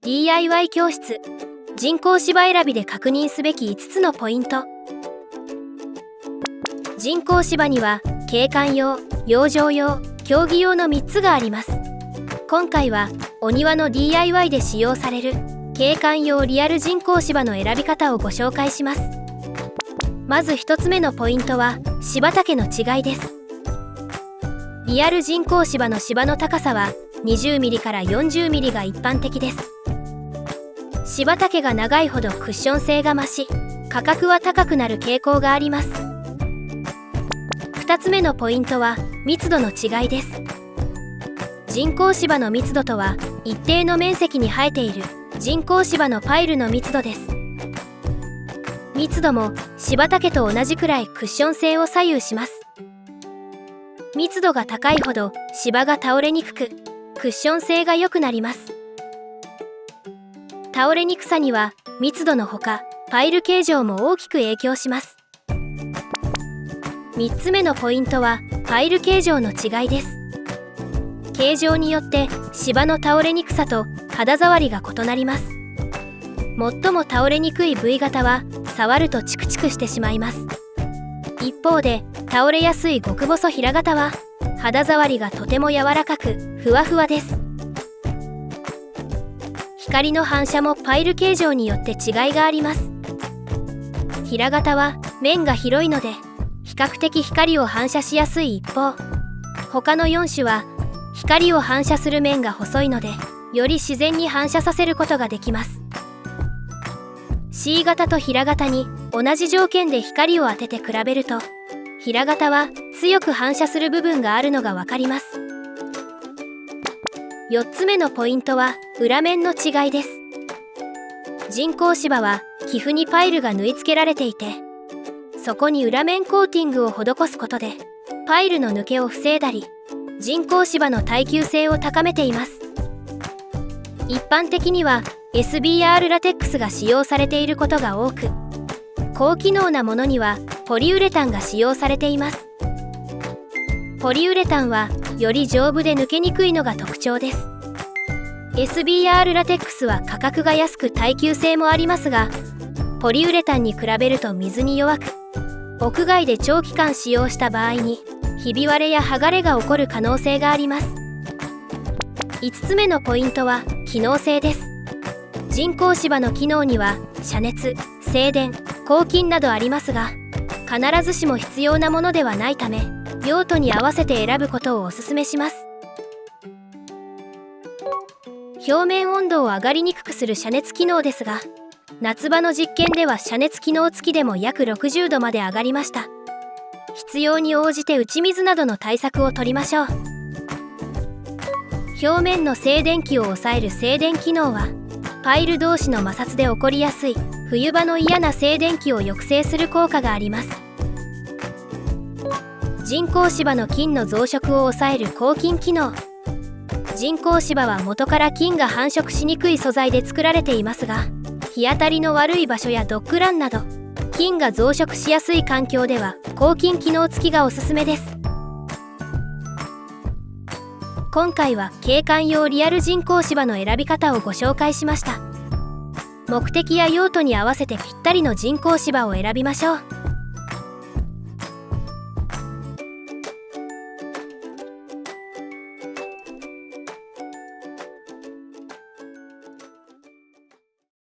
DIY 教室人工芝選びで確認すべき5つのポイント。人工芝には景観用、養生用、競技用の3つがあります。今回はお庭の DIY で使用される景観用リアル人工芝の選び方をご紹介します。まず1つ目のポイントは芝丈の違いです。リアル人工芝の芝の高さは 20mm から 40mm が一般的です。芝丈が長いほどクッション性が増し、価格は高くなる傾向があります。2つ目のポイントは密度の違いです。人工芝の密度とは一定の面積に生えている人工芝のパイルの密度です。密度も芝丈と同じくらいクッション性を左右します。密度が高いほど芝が倒れにくく、クッション性が良くなります。倒れにくさには密度のほかパイル形状も大きく影響します。3つ目のポイントはパイル形状の違いです。形状によって芝の倒れにくさと肌触りが異なります。最も倒れにくい V 型は触るとチクチクしてしまいます。一方で倒れやすい極細平型は肌触りがとても柔らかくふわふわです。光の反射もパイル形状によって違いがあります。平型は面が広いので比較的光を反射しやすい一方、他の4種は光を反射する面が細いのでより自然に反射させることができます。 C 型と平型に同じ条件で光を当てて比べると平型は強く反射する部分があるのがわかります。4つ目のポイントは裏面の違いです。人工芝は皮膚にパイルが縫い付けられていて、そこに裏面コーティングを施すことでパイルの抜けを防いだり、人工芝の耐久性を高めています。一般的には SBR ラテックスが使用されていることが多く、高機能なものにはポリウレタンが使用されています。ポリウレタンはより丈夫で抜けにくいのが特徴です。 SBR ラテックスは価格が安く耐久性もありますが、ポリウレタンに比べると水に弱く、屋外で長期間使用した場合にひび割れや剥がれが起こる可能性があります。5つ目のポイントは機能性です。人工芝の機能には遮熱、静電、抗菌などありますが、必ずしも必要なものではないため用途に合わせて選ぶことをお勧めします。表面温度を上がりにくくする遮熱機能ですが、夏場の実験では遮熱機能付きでも約60度まで上がりました。必要に応じて打ち水などの対策を取りましょう。表面の静電気を抑える静電機能はパイル同士の摩擦で起こりやすい冬場の嫌な静電気を抑制する効果があります。人工芝の菌の増殖を抑える抗菌機能。人工芝は元から菌が繁殖しにくい素材で作られていますが、日当たりの悪い場所やドッグランなど菌が増殖しやすい環境では抗菌機能付きがおすすめです。今回は景観用リアル人工芝の選び方をご紹介しました。目的や用途に合わせてぴったりの人工芝を選びましょう。